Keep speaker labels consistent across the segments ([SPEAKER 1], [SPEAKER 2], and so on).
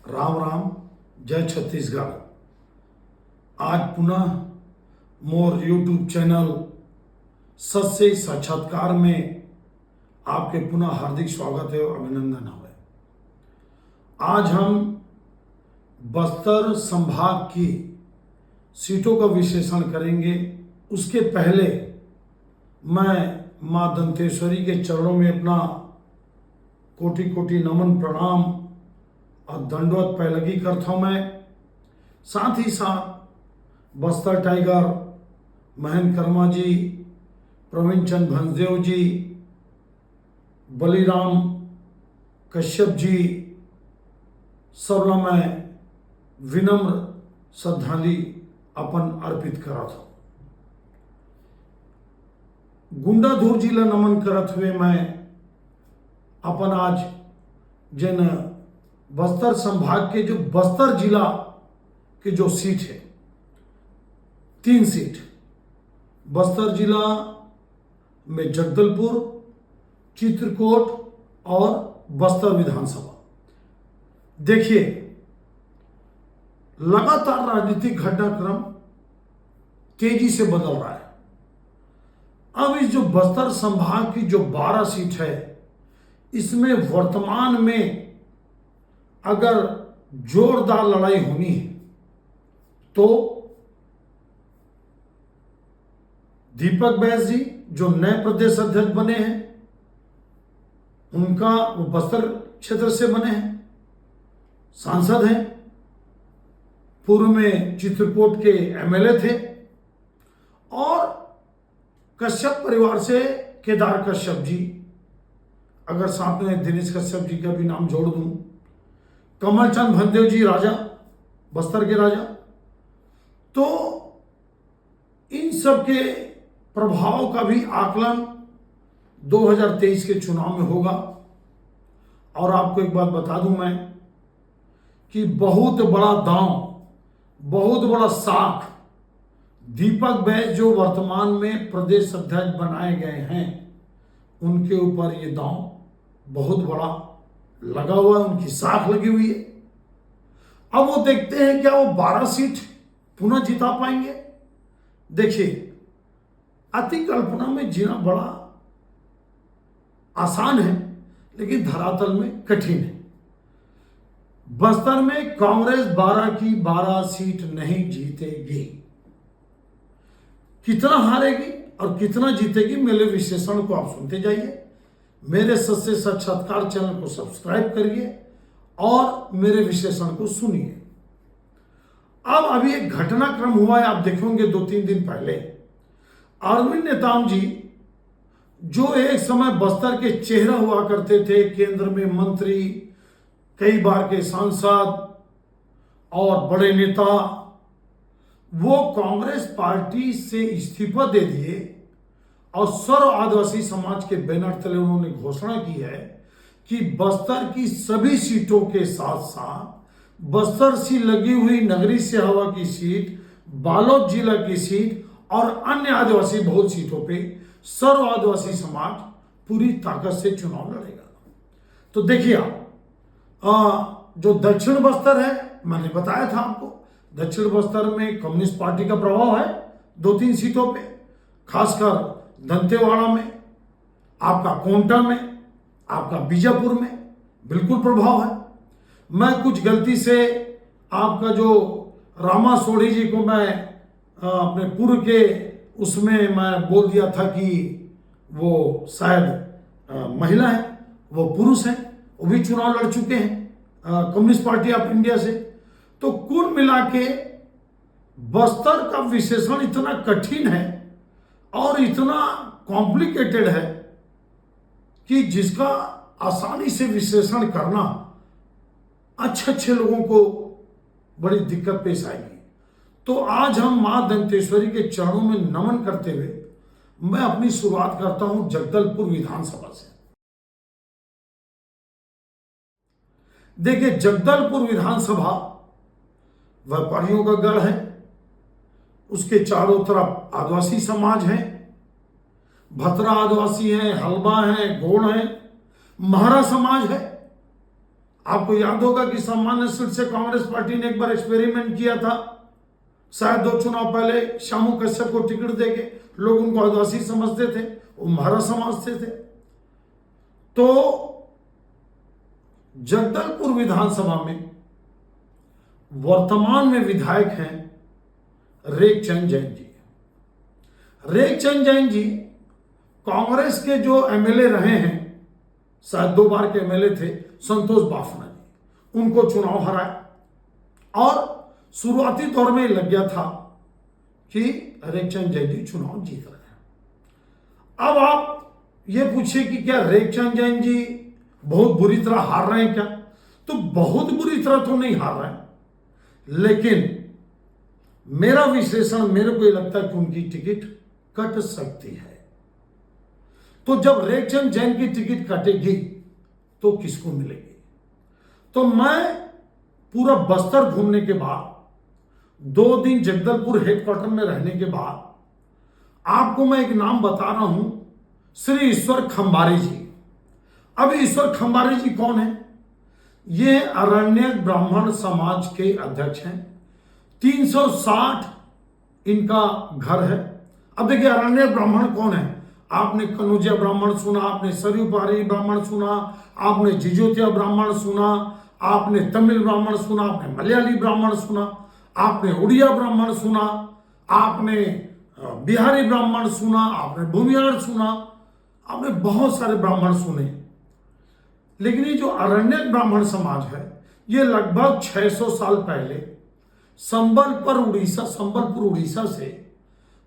[SPEAKER 1] राम राम, जय छत्तीसगढ़। आज पुनः मोर यूट्यूब चैनल सत्य साक्षात्कार में आपके पुनः हार्दिक स्वागत है और अभिनंदन है। आज हम बस्तर संभाग की सीटों का विश्लेषण करेंगे। उसके पहले मैं मां दंतेश्वरी के चरणों में अपना कोटि कोटि नमन प्रणाम और दंडवत पैलगी करता हूं। मैं साथ ही साथ बस्तर टाइगर महेंद्र कर्मा जी, प्रवीण चंद भंसदेव जी, बलिराम कश्यप जी, सबला मैं विनम्र श्रद्धांजलि अपन अर्पित करत हूं। गुंडाधूर जी ला नमन करत हुए मैं अपन आज जिन बस्तर संभाग के जो बस्तर जिला के जो सीट है, 3 सीट बस्तर जिला में जगदलपुर, चित्रकूट और बस्तर विधानसभा। देखिए, लगातार राजनीतिक घटनाक्रम तेजी से बदल रहा है। अब इस जो बस्तर संभाग की जो 12 सीट है, इसमें वर्तमान में अगर जोरदार लड़ाई होनी है तो दीपक बैस जी जो नए प्रदेश अध्यक्ष बने हैं, उनका वो बस्तर क्षेत्र से बने हैं, सांसद हैं, पूर्व में चित्रकूट के एमएलए थे, और कश्यप परिवार से केदार कश्यप जी, अगर साथ में दिनेश कश्यप जी का भी नाम जोड़ दूं, कमल चंद भंसदेव जी राजा, बस्तर के राजा, तो इन सब के प्रभाव का भी आकलन 2023 के चुनाव में होगा। और आपको एक बात बता दूं मैं कि बहुत बड़ा दांव, बहुत बड़ा साख दीपक बैस जो वर्तमान में प्रदेश अध्यक्ष बनाए गए हैं, उनके ऊपर ये दांव बहुत बड़ा लगा हुआ है, उनकी साख लगी हुई है। अब वो देखते हैं क्या वो 12 सीट पुनः जिता पाएंगे। देखिए, अति कल्पना में जीना बड़ा आसान है, लेकिन धरातल में कठिन है। बस्तर में कांग्रेस 12 की 12 सीट नहीं जीतेगी। कितना हारेगी और कितना जीतेगी, मेरे विश्लेषण को आप सुनते जाइए। मेरे सत्य साक्षात्कार चैनल को सब्सक्राइब करिए और मेरे विश्लेषण को सुनिए। अब अभी एक घटनाक्रम हुआ है, आप देखेंगे 2-3 दिन पहले अरविंद नेताम जी, जो एक समय बस्तर के चेहरा हुआ करते थे, केंद्र में मंत्री, कई बार के सांसद और बड़े नेता, वो कांग्रेस पार्टी से इस्तीफा दे दिए और सर्व आदिवासी समाज के बैनर तले उन्होंने घोषणा की है कि बस्तर की सभी सीटों के साथ साथ बस्तर से लगी हुई नगरी सिहावा की सीट, बालोद जिला की सीट और अन्य आदिवासी बहुल सीटों पे सर्व आदिवासी समाज पूरी ताकत से चुनाव लड़ेगा। तो देखिए आप, जो दक्षिण बस्तर है, मैंने बताया था आपको, दक्षिण बस्तर में कम्युनिस्ट पार्टी का प्रभाव है 2-3 सीटों पे, खासकर दंतेवाड़ा में, आपका कोंटा में, आपका बीजापुर में बिल्कुल प्रभाव है। मैं कुछ गलती से आपका जो रामा सोढ़ी जी को मैं अपने पूर्व के उसमें मैं बोल दिया था कि वो शायद महिला है, वो पुरुष हैं, वो भी चुनाव लड़ चुके हैं कम्युनिस्ट पार्टी ऑफ इंडिया से। तो कुल मिला के बस्तर का विश्लेषण इतना कठिन है और इतना कॉम्प्लिकेटेड है कि जिसका आसानी से विश्लेषण करना अच्छे लोगों को बड़ी दिक्कत पेश आएगी। तो आज हम मां दंतेश्वरी के चरणों में नमन करते हुए मैं अपनी शुरुआत करता हूं जगदलपुर विधानसभा से। देखिए, जगदलपुर विधानसभा व्यापारियों का गढ़ है, उसके चारों तरफ आदिवासी समाज है, भतरा आदिवासी है, हलबा है, गोंड है, महारा समाज है, आपको याद होगा कि सामान्य सीट से कांग्रेस पार्टी ने एक बार एक्सपेरिमेंट किया था, शायद 2 चुनाव पहले श्यामू कश्यप को टिकट देके। लोग उनको आदिवासी समझते थे, वो महारा समझते थे। तो जगदलपुर विधानसभा में वर्तमान में विधायक हैं रेखचंद जैन जी। रेखचंद जैन जी कांग्रेस के जो एमएलए रहे हैं, शायद 2 बार के एमएलए थे, संतोष बाफना जी, उनको चुनाव हराया और शुरुआती दौर में लग गया था कि रेखचंद जैन जी चुनाव जीत रहे हैं। अब आप ये पूछिए कि क्या रेखचंद जैन जी बहुत बुरी तरह हार रहे हैं क्या? तो बहुत बुरी तरह तो नहीं हार रहे हैं, लेकिन मेरा विश्लेषण, मेरे को ये लगता है कि उनकी टिकट कट सकती है। तो जब रेखचंद जैन की टिकट कटेगी तो किसको मिलेगी? तो मैं पूरा बस्तर घूमने के बाद, 2 दिन जगदलपुर हेडक्वार्टर में रहने के बाद आपको मैं एक नाम बता रहा हूं, श्री ईश्वर खंबारी जी। अब ईश्वर खंबारी जी कौन है? ये अरण्यक ब्राह्मण समाज के अध्यक्ष हैं। 360 इनका घर है। अब देखिए, अरण्यक ब्राह्मण कौन है? आपने कनुजिया ब्राह्मण सुना, आपने सरयू पारी ब्राह्मण सुना, आपने जिजोतिया ब्राह्मण सुना, आपने तमिल ब्राह्मण सुना, आपने मलयाली ब्राह्मण सुना, आपने उड़िया ब्राह्मण सुना, आपने बिहारी ब्राह्मण सुना, आपने भूमिहार सुना, आपने बहुत सारे ब्राह्मण सुने। लेकिन ये जो अरण्यक ब्राह्मण समाज है, ये लगभग 600 साल पहले संबलपुर उड़ीसा से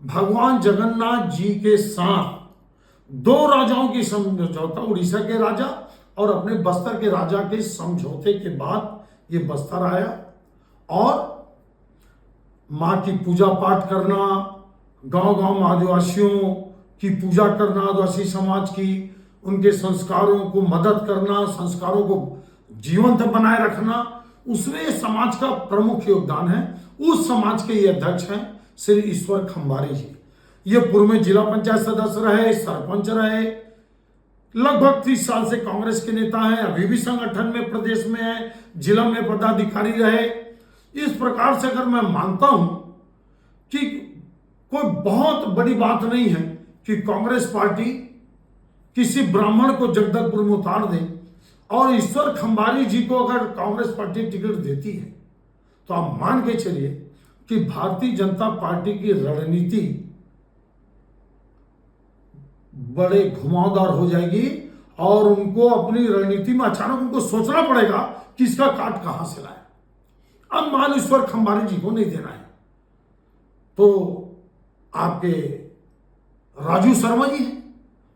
[SPEAKER 1] भगवान जगन्नाथ जी के साथ 2 राजाओं की समझौता, उड़ीसा के राजा और अपने बस्तर के राजा के समझौते के बाद ये बस्तर आया और मां की पूजा पाठ करना, गांव-गांव आदिवासियों की पूजा करना, आदिवासी समाज की, उनके संस्कारों को मदद करना, संस्कारों को जीवंत बनाए रखना, उसमें समाज का प्रमुख योगदान है। उस समाज के ये अध्यक्ष हैं श्री ईश्वर खंबारी जी। ये पूर्व में जिला पंचायत सदस्य रहे, सरपंच रहे, लगभग 30 साल से कांग्रेस के नेता हैं, अभी भी संगठन में प्रदेश में है, जिला में पदाधिकारी रहे। इस प्रकार से अगर मैं मानता हूं कि कोई बहुत बड़ी बात नहीं है कि कांग्रेस पार्टी किसी ब्राह्मण को जगदलपुर में उतार दे, और ईश्वर खंबारी जी को अगर कांग्रेस पार्टी टिकट देती है तो आप मान के चलिए कि भारतीय जनता पार्टी की रणनीति बड़े घुमावदार हो जाएगी और उनको अपनी रणनीति में अचानक उनको सोचना पड़ेगा कि इसका काट कहां से लाए। अब मान ईश्वर खंबारी जी को नहीं देना है तो आपके राजू शर्मा जी हैं,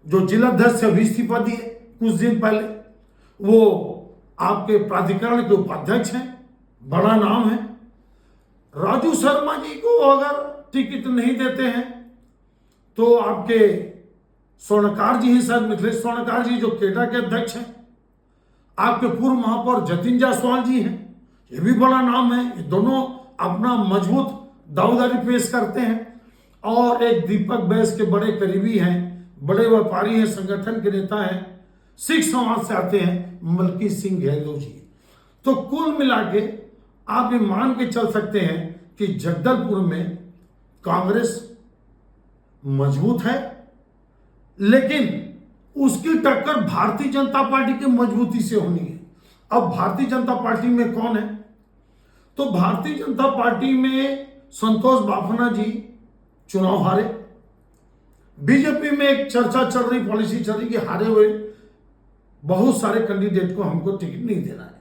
[SPEAKER 1] जो जिलाध्यक्ष से अभी इस्तीफा दिए कुछ दिन पहले, वो आपके प्राधिकरण के उपाध्यक्ष हैं, बड़ा नाम है। राजू शर्मा जी को अगर टिकट नहीं देते हैं तो आपके स्वर्णकार जी हैं, शायद मिथिलेश स्वर्णकार जी, जो केडा के अध्यक्ष हैं। आपके पूर्व महापौर जतिन जायसवाल जी हैं, ये भी बड़ा नाम है। ये दोनों अपना मजबूत दावेदारी पेश करते हैं। और एक दीपक बैस के बड़े करीबी हैं, बड़े व्यापारी हैं, संगठन के नेता हैं, सिख समाज से आते हैं, मलकी सिंह गहलोत जी। तो कुल मिला के आप ये मान के चल सकते हैं कि जगदलपुर में कांग्रेस मजबूत है, लेकिन उसकी टक्कर भारतीय जनता पार्टी की मजबूती से होनी है। अब भारतीय जनता पार्टी में कौन है? तो भारतीय जनता पार्टी में संतोष बाफना जी चुनाव हारे। बीजेपी में एक चर्चा चल रही, पॉलिसी चल रही कि हारे हुए बहुत सारे कैंडिडेट को हमको टिकट नहीं देना है।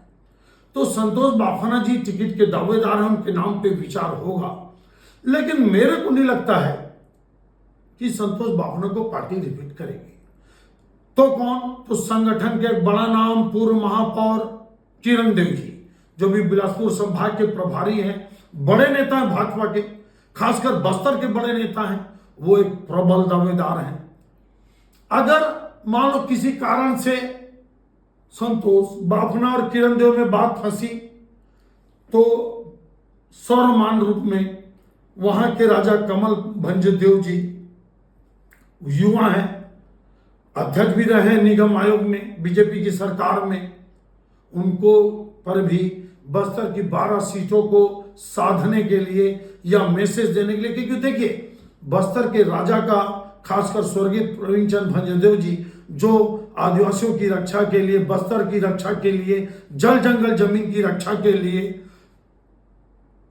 [SPEAKER 1] तो संतोष बाफना जी टिकट के दावेदार हैं, उनके नाम पे विचार होगा। लेकिन मेरे को नहीं लगता है कि संतोष बाफना को पार्टी रिपीट करेगी। तो कौन? तो संगठन के एक बड़ा नाम, पूर्व महापौर किरण देव जी, जो भी बिलासपुर संभाग के प्रभारी हैं, बड़े नेता हैं भाजपा के, खासकर बस्तर के बड़े नेता हैं, वो एक प्रबल दावेदार हैं। अगर मान लो किसी कारण से संतोष बाफना और किरण देव में बात फंसी तो सर्वमान रूप में वहां के राजा कमल भंजदेव जी युवा हैं, अध्यक्ष भी रहे निगम आयोग में बीजेपी की सरकार में, उनको पर भी बस्तर की 12 सीटों को साधने के लिए या मैसेज देने के लिए, क्योंकि देखिए बस्तर के राजा का, खासकर स्वर्गीय प्रवीण चंद्र भंजदेव जी, जो आदिवासियों की रक्षा के लिए, बस्तर की रक्षा के लिए, जल जंगल जमीन की रक्षा के लिए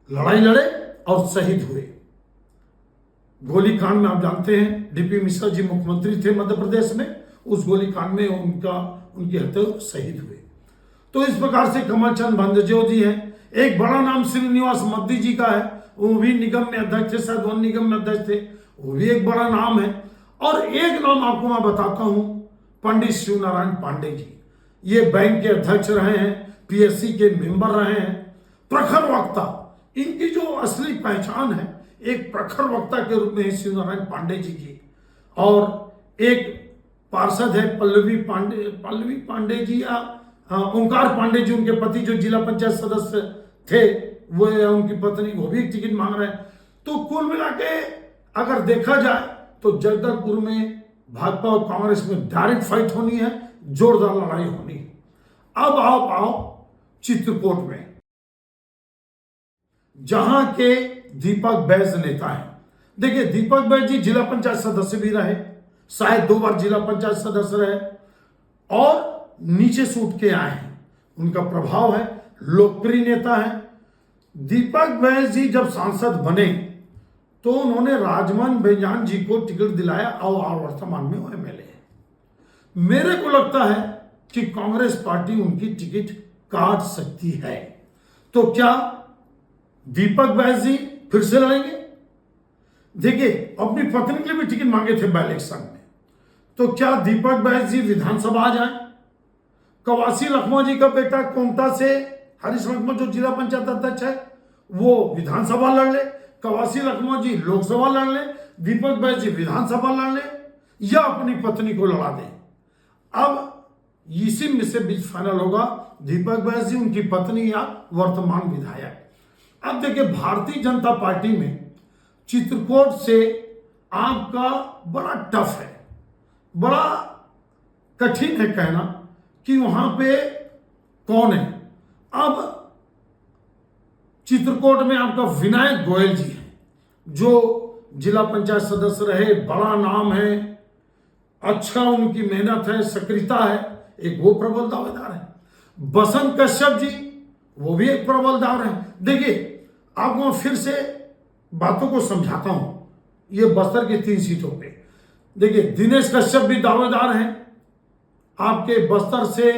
[SPEAKER 1] लड़ाई लड़े और शहीद हुए। गोलीकांड में आप जानते हैं डीपी मिश्रा जी मुख्यमंत्री थे मध्य प्रदेश में, उस गोलीकांड में उनकी हत्या शहीद हुए। तो इस प्रकार से कमल चंद भंजदेव जी हैं। एक बड़ा नाम श्रीनिवास मद्दी जी का है, वो भी निगम में अध्यक्ष थे, शायद वन निगम में अध्यक्ष थे, वो भी एक बड़ा नाम है। और एक नाम आपको मैं बताता हूं, पंडित शिवनारायण पांडे जी। ये बैंक के अध्यक्ष रहे हैं, पीएससी के मेंबर रहे हैं, प्रखर वक्ता। इनकी जो असली पहचान है एक प्रखर वक्ता के रूप में है शिवनारायण पांडे जी की। और एक पार्षद है पल्लवी पांडे जी या ओंकार पांडे जी, उनके पति जो जिला पंचायत सदस्य थे, वो उनकी पत्नी, वो भी एक टिकट मांग रहे हैं। तो कुल मिला के अगर देखा जाए तो जगदलपुर में भाजपा और कांग्रेस में डायरेक्ट फाइट होनी है, जोरदार लड़ाई होनी है। अब आप आओ चित्रकूट में, जहां के दीपक बैज नेता हैं। देखिए दीपक बैज जी जिला पंचायत सदस्य भी रहे, शायद 2 बार जिला पंचायत सदस्य रहे और नीचे से उठ के आए हैं। उनका प्रभाव है, लोकप्रिय नेता है। दीपक बैज जी जब सांसद बने तो उन्होंने राजमन बेजान जी को टिकट दिलाया और वर्तमान में वो एमएलए है। मेरे को लगता है कि कांग्रेस पार्टी उनकी टिकट काट सकती है। तो क्या दीपक बैज जी फिर से लड़ेंगे? देखिए अपनी पत्नी के लिए भी टिकट मांगे थे बाय इलेक्शन में, तो क्या दीपक बैज जी विधानसभा आ जाए? कवासी लखमा जी का बेटा कोमटा से हरीश लखमा जो जिला पंचायत अध्यक्ष है, वो विधानसभा लड़ ले, कवासी लखमा जी लोकसभा लड़ ले, दीपक बैज जी विधानसभा लड़ ले, या अपनी पत्नी को लड़ा दे। अब इसी में से बीच फाइनल होगा, दीपक बैज जी, उनकी पत्नी या वर्तमान विधायक। अब देखिए भारतीय जनता पार्टी में चित्रकूट से आपका बड़ा टफ है, बड़ा कठिन है कहना कि वहां पे कौन है। अब चित्रकूट में आपका विनायक गोयल जी हैं, जो जिला पंचायत सदस्य रहे, बड़ा नाम है, अच्छा उनकी मेहनत है, सक्रियता है, एक वो प्रबल दावेदार है। बसंत कश्यप जी, वो भी एक प्रबल दावेदार है। देखिए आपको फिर से बातों को समझाता हूं, ये बस्तर की 3 सीटों पे देखिए दिनेश कश्यप भी दावेदार हैं। आपके बस्तर से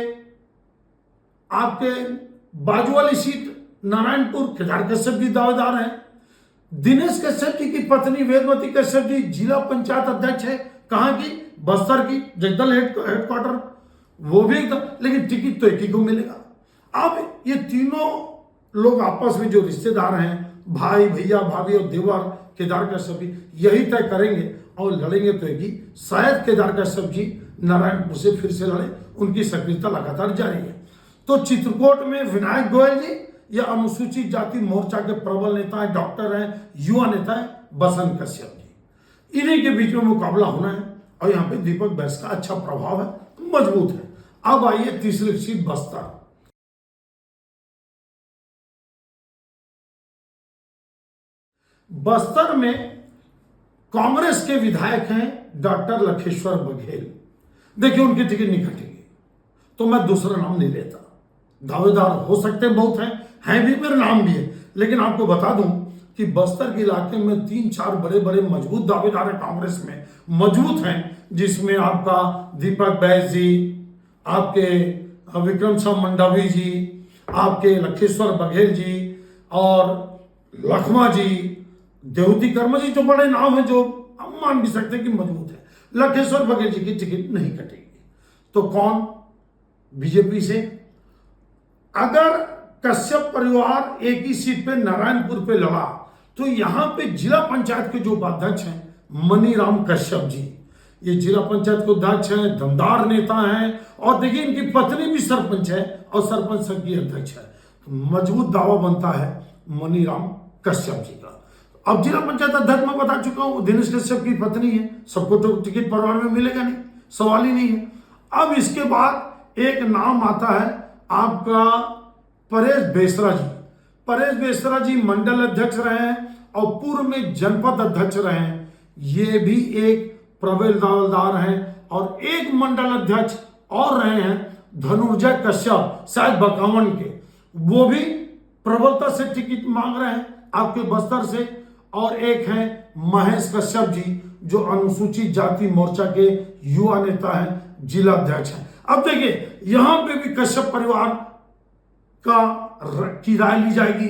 [SPEAKER 1] आपके बाजू वाली सीट नारायणपुर, केदार कश्यप जी दावेदार हैं। दिनेश कश्यप जी की पत्नी वेदवती कश्यप जी जिला पंचायत अध्यक्ष है, कहां की? बस्तर की, जगदल हेडक्वार्टर, वो भी एकदम, लेकिन टिकट तो एक ही को मिलेगा। अब ये तीनों लोग आपस में जो रिश्तेदार हैं, भाई भैया भाभी और देवर केदार कश्यप जी, यही तय करेंगे और लड़ेंगे तो एक ही। शायद केदार कश्यप जी नारायणपुर से फिर से लड़े, उनकी सक्रियता लगातार जारी है। तो चित्रकूट में विनायक गोयल जी या अनुसूचित जाति मोर्चा के प्रबल नेता है, डॉक्टर हैं, युवा नेता है बसंत कश्यप जी, इन्हीं के बीच में मुकाबला होना है। और यहाँ पे दीपक बैज का अच्छा प्रभाव है, मजबूत है। अब आइए तीसरी सीट बस्तर। बस्तर में कांग्रेस के विधायक हैं डॉक्टर लखेश्वर बघेल। देखिए उनकी टिकट नहीं कटेगी, तो मैं दूसरा नाम नहीं लेता। दावेदार हो सकते हैं, बहुत हैं भी, मेरा नाम भी है, लेकिन आपको बता दूं कि बस्तर के इलाके में 3-4 बड़े बड़े मजबूत दावेदार हैं, कांग्रेस में मजबूत हैं, जिसमें आपका दीपक बैज जी, आपके विक्रम सिंह मंडावी जी, आपके लखेश्वर बघेल जी और लखमा जी, देवती कर्मा जी, जो बड़े नाम है, जो हम मान भी सकते हैं कि मजबूत है। लखेश्वर बघेल जी की टिकट नहीं कटेगी। तो कौन? बीजेपी से। अगर कश्यप परिवार एक ही सीट पे नारायणपुर पे लड़ा, तो यहां पे जिला पंचायत के जो उपाध्यक्ष हैं मनीराम कश्यप जी, ये जिला पंचायत के अध्यक्ष हैं, दमदार नेता हैं, और देखिए इनकी पत्नी भी सरपंच है और सरपंच संघ की अध्यक्ष है। तो मजबूत दावा बनता है मनीराम कश्यप जी का। अब जिला पंचायत अध्यक्ष मैं बता चुका हूं, दिनेश कश्यप की पत्नी है, सबको तो टिकट परिवार में मिलेगा नहीं, सवाल ही नहीं है। अब इसके बाद एक नाम आता है आपका परेश बेसरा जी। परेश बेसरा जी मंडल अध्यक्ष रहे हैं और पूर्व में जनपद अध्यक्ष रहे हैं। ये भी एक प्रबल दावेदार हैं। और एक मंडल अध्यक्ष और रहे हैं धनुर्जय कश्यप, शायद बकावन के, वो भी प्रबलता से टिकट मांग रहे हैं आपके बस्तर से। और एक हैं महेश कश्यप जी, जो अनुसूचित जाति मोर्चा के युवा नेता हैं, जिला अध्यक्ष हैं। अब देखिए, यहां पे भी कश्यप परिवार की राय ली जाएगी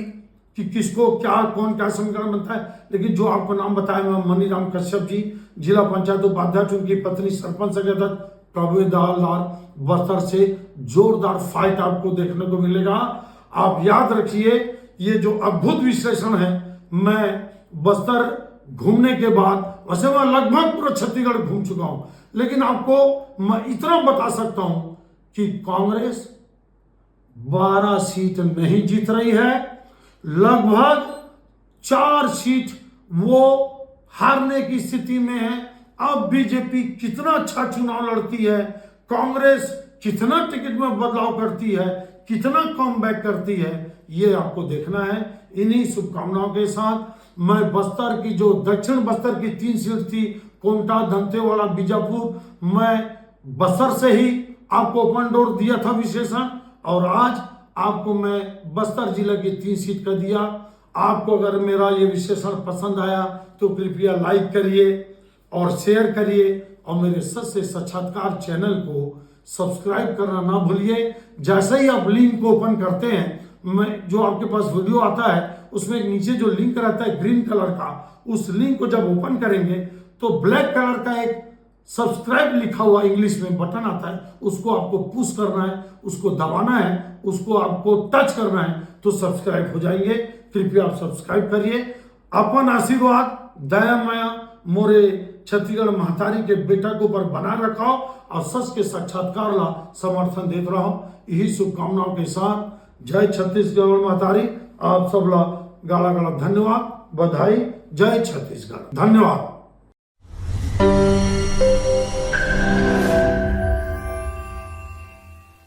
[SPEAKER 1] कि किसको क्या, कौन क्या समीकरण बनता है। लेकिन जो आपको नाम बताया मैं, मनीराम कश्यप जी, जिला पंचायत उपाध्यक्ष, उनकी पत्नी सरपंच अध्यक्ष, प्रबल दावेदार, बस्तर से जोरदार फाइट आपको देखने को मिलेगा। आप याद रखिए, ये जो अद्भुत विश्लेषण है, मैं बस्तर घूमने के बाद, वैसे मैं लगभग पूरा छत्तीसगढ़ घूम चुका हूं, लेकिन आपको मैं इतना बता सकता हूं कि कांग्रेस 12 सीट नहीं जीत रही है, लगभग 4 सीट वो हारने की स्थिति में है। अब बीजेपी कितना अच्छा चुनाव लड़ती है, कांग्रेस कितना टिकट में बदलाव करती है, कितना कम बैक करती है, ये आपको देखना है। इन्हीं शुभकामनाओं के साथ मैं बस्तर की, जो दक्षिण बस्तर की 3 सीट थी, कोंटा, दंतेवाड़ा, बीजापुर, मैं बस्तर से ही आपको ओपन डोर दिया था विशेषण, और आज आपको मैं बस्तर जिले की 3 सीट का दिया। आपको अगर मेरा ये विश्लेषण पसंद आया तो कृपया लाइक करिए और शेयर करिए, और मेरे सत्य साक्षात्कार चैनल को सब्सक्राइब करना ना भूलिए। जैसे ही आप लिंक को ओपन करते हैं, मैं जो आपके पास वीडियो आता है उसमें नीचे जो लिंक रहता है ग्रीन कलर का, उस लिंक को जब ओपन करेंगे तो ब्लैक कलर का एक सब्सक्राइब लिखा हुआ इंग्लिश में बटन आता है, उसको आपको पुश करना है, उसको दबाना है, उसको आपको टच करना है, तो सब्सक्राइब हो जाएंगे। कृपया आप सब्सक्राइब करिए। अपन आशीर्वाद दया माया मोरे छत्तीसगढ़ महतारी के बेटा के ऊपर बनाए रखा और सच के साक्षात्कार ला समर्थन देते रहो। यही शुभकामनाओं के साथ जय छत्तीसगढ़ महतारी। आप सब ला गाड़ा गाड़ा धन्यवाद, बधाई। जय छत्तीसगढ़, धन्यवाद।